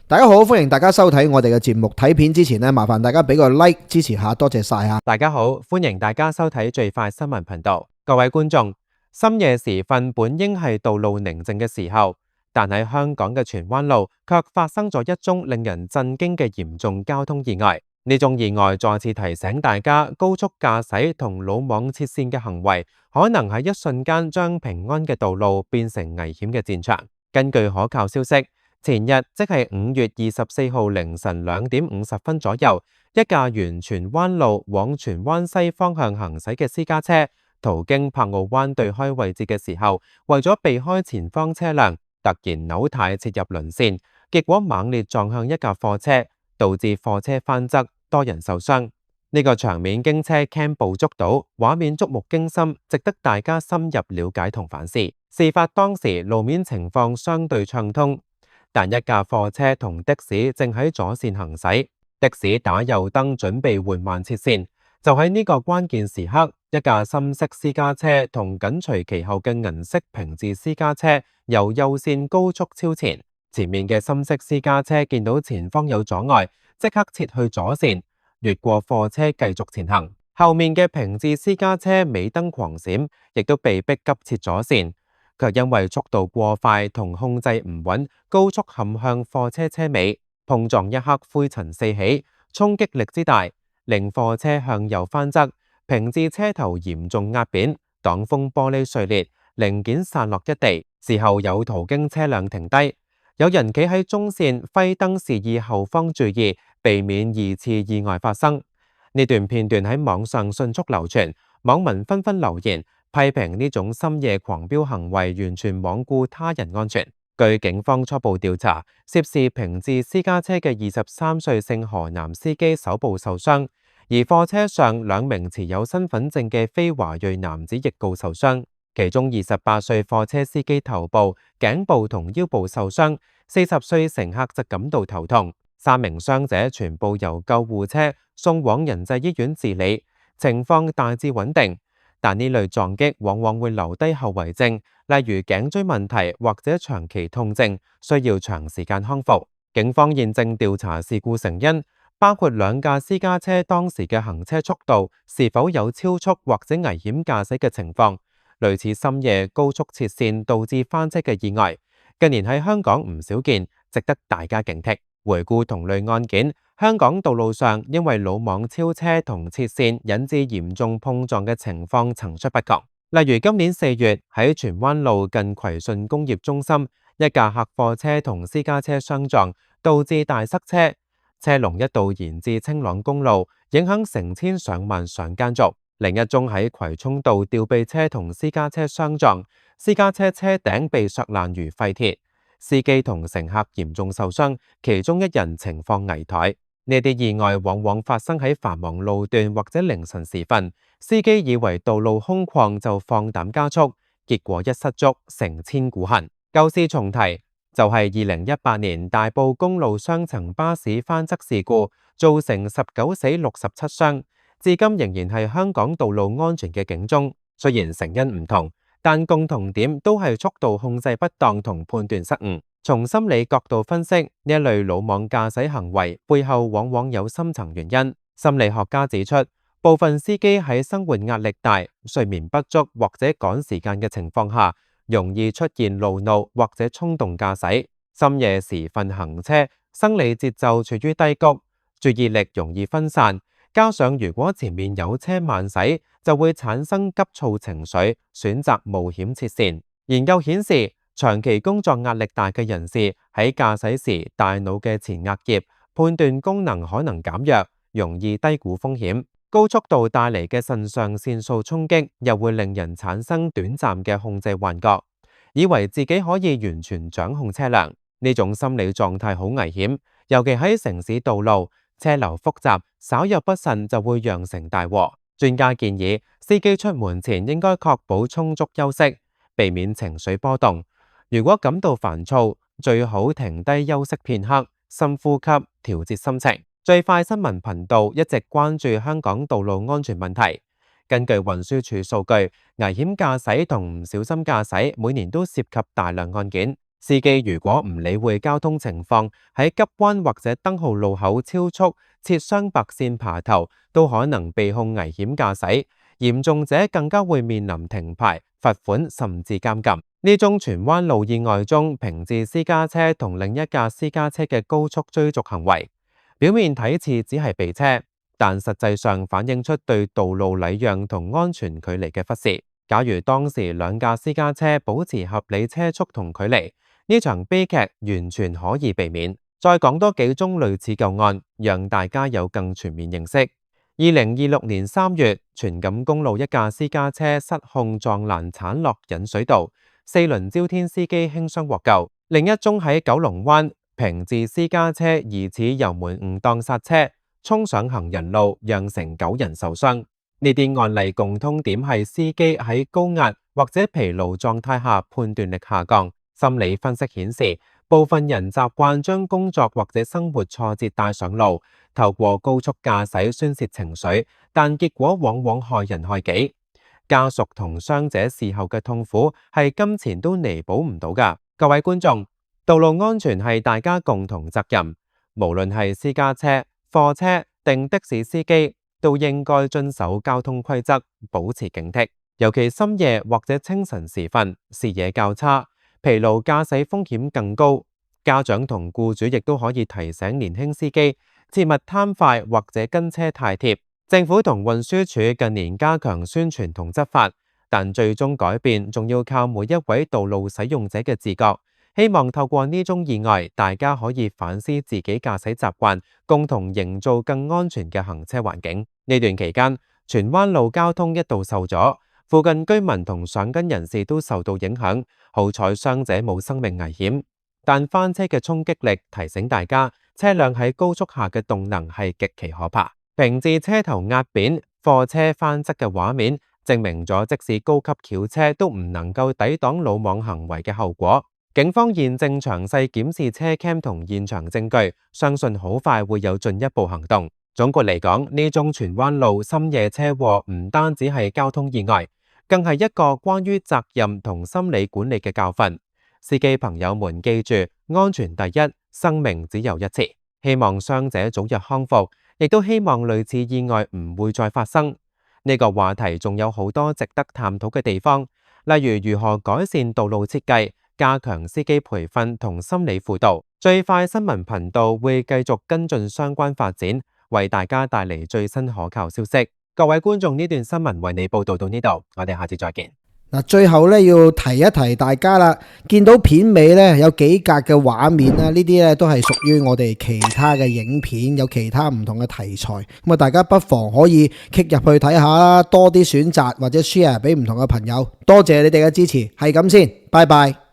大家好，歡迎大家收睇我哋嘅節目。睇片之前呢，麻煩大家俾個 like 支持下，多謝晒啊！大家好，歡迎大家收睇最快新聞頻道。各位觀眾，深夜時分本應係道路寧靜嘅時候，但喺香港嘅荃灣路卻發生咗一宗令人震驚嘅嚴重交通意外。呢種意外再次提醒大家，高速駕駛同魯莽切線嘅行為，可能喺一瞬間將平安嘅道路變成危險嘅戰場。根據可靠消息，前日即係5月24號凌晨2點50分左右，一架沿荃灣路往荃灣西方向行駛嘅私家車，途經柏傲灣對開位置嘅時候，為咗避開前方車輛，突然扭軚切入輪線，結果猛烈撞向一架貨車，導致貨車翻側，多人受傷。呢個場面經車 cam 捕捉到，畫面觸目驚心，值得大家深入了解同反思。事發當時路面情況相對暢通，但一架貨車同的士正喺左線行駛，的士打右燈準備緩慢切線，就喺呢個關鍵時刻，一架深色私家車同緊隨其後嘅銀色平治私家車由右線高速超前，前面嘅深色私家車見到前方有阻礙，即刻切去左線，越過貨車繼續前行。後面嘅平治私家車尾燈狂閃，亦都被逼急切左線，卻因為速度過快同控制唔穩，高速陷向貨車車尾，碰撞一刻灰塵四起，衝擊力之大，令貨車向右翻側，平治車頭嚴重壓扁，擋風玻璃碎裂，零件散落一地。事後有途經車輛停低，有人企喺中線揮燈示意後方注意，避免二次意外發生。呢段片段喺網上迅速流傳，網民紛紛留言批評呢種深夜狂飆行為完全罔顧他人安全。據警方初步調查，涉事平治私家車嘅23歲姓何男司機手部受傷，而貨車上2名持有身份證嘅非華裔男子亦告受傷，其中28歲貨車司機頭部、頸部同腰部受傷，40歲乘客則感到頭痛。3名傷者全部由救護車送往仁濟醫院治理，情況大致穩定。但呢類撞擊往往會留低後遺症，例如頸椎問題或者長期痛症，需要長時間康復。警方現正調查事故成因，包括2架私家車當時嘅行車速度是否有超速或者危險駕駛嘅情況，類似深夜高速切線導致翻車嘅意外，近年喺香港唔少見，值得大家警惕。回顧同類案件，香港道路上因為魯莽超車同切線引致嚴重碰撞嘅情況層出不窮。例如今年4月喺荃灣路近葵順工業中心，一架客貨車同私家車相撞，導致大塞車，車龍一度延至青朗公路，影響成千上萬上間族。另一宗喺葵涌道吊臂車同私家車相撞，私家車車頂被削爛如廢鐵，司機同乘客嚴重受傷，其中1人情況危殆。呢啲意外往往發生喺繁忙路段或者凌晨時分，司機以為道路空曠就放膽加速，結果一失足成千古恨。舊事重提，就係2018年大埔公路雙層巴士翻側事故，造成19死67傷，至今仍然係香港道路安全嘅警鐘。雖然成因唔同，但共同點都係速度控制不當同判斷失誤。從心理角度分析，呢一類魯莽駕駛行為背後往往有深層原因。心理學家指出，部分司機喺生活壓力大、睡眠不足或者趕時間嘅情況下，容易出現路怒或者衝動駕駛。深夜時分行車，生理節奏處於低谷，注意力容易分散，加上如果前面有車慢駛，就會產生急躁情緒，選擇冒險切線。研究顯示，長期工作壓力大嘅人士喺駕駛時，大腦嘅前額葉判斷功能可能減弱，容易低估風險。高速度帶嚟嘅腎上腺素衝擊，又會令人產生短暫嘅控制幻覺，以為自己可以完全掌控車輛。呢種心理狀態好危險，尤其喺城市道路，車流複雜，稍有不慎就會釀成大禍。專家建議，司機出門前應該確保充足休息，避免情緒波動。如果感到煩躁，最好停低休息片刻，深呼吸，調節心情。最快新聞頻道一直關注香港道路安全問題。根據運輸署數據，危險駕駛同唔小心駕駛每年都涉及大量案件。司機如果唔理會交通情況，喺急彎或者燈號路口超速、切雙白線爬頭，都可能被控危險駕駛，嚴重者更加會面臨停牌、罰款甚至監禁。呢宗荃灣路意外中，平治私家車同另一架私家車嘅高速追逐行為，表面睇似只係避車，但實際上反映出對道路禮讓同安全距離嘅忽視。假如當時兩架私家車保持合理車速同距離，呢場悲劇完全可以避免。再講多幾宗類似舊案，讓大家有更全面認識。2026年3月，荃錦公路一架私家車失控撞欄鏟落引水道，4輪朝天司機輕傷獲救。另一宗喺九龍灣，平治私家車疑似油門誤當剎車，衝上行人路，釀成9人受傷。呢啲案例共通點係司機喺高壓或者疲勞狀態下判斷力下降。心理分析顯示，部分人習慣將工作或者生活挫折帶上路，透過高速駕駛宣洩情緒，但結果往往害人害己。家屬同傷者事後嘅痛苦係金錢都彌補唔到㗎。各位觀眾，道路安全係大家共同責任，無論係私家車、貨車定的士司機，都應該遵守交通規則，保持警惕。尤其深夜或者清晨時分，視野較差，疲勞駕駛風險更高。家長同僱主亦都可以提醒年輕司機切勿貪快或者跟車太貼。政府同運輸署近年加強宣傳同執法，但最終改變仲要靠每一位道路使用者嘅自覺。希望透過呢宗意外，大家可以反思自己駕駛習慣，共同營造更安全嘅行車環境。呢段期間，荃灣路交通一度受阻，附近居民同上緊人士都受到影響，好彩傷者冇生命危險。但翻車嘅衝擊力提醒大家，車輛喺高速下嘅動能係極其可怕。平治車頭壓扁、貨車翻側嘅畫面，證明咗即使高級轎車都唔能夠抵擋魯莽行為嘅後果。警方現正詳細檢視車 cam 同現場證據，相信好快會有進一步行動。總括嚟講，呢宗荃灣路深夜車禍唔單止係交通意外，更係一個關於責任同心理管理嘅教訓。司機朋友們記住，安全第一，生命只有一次。希望傷者早日康復，亦都希望類似意外唔會再發生。呢個話題仲有好多值得探討嘅地方，例如如何改善道路設計、加強司機培訓同心理輔導。最快新聞頻道會繼續跟進相關發展，為大家帶嚟最新可靠消息。各位觀眾，呢段新聞為你報道到呢度，我哋下次再見。嗱，最後咧要提一提大家啦，見到片尾咧有幾格嘅畫面啦，呢啲咧都係屬於我哋其他嘅影片，有其他唔同嘅題材，咁啊大家不妨可以 click 入去睇下啦，多啲選擇或者 share 俾唔同嘅朋友。多謝你哋嘅支持，係咁先，拜拜。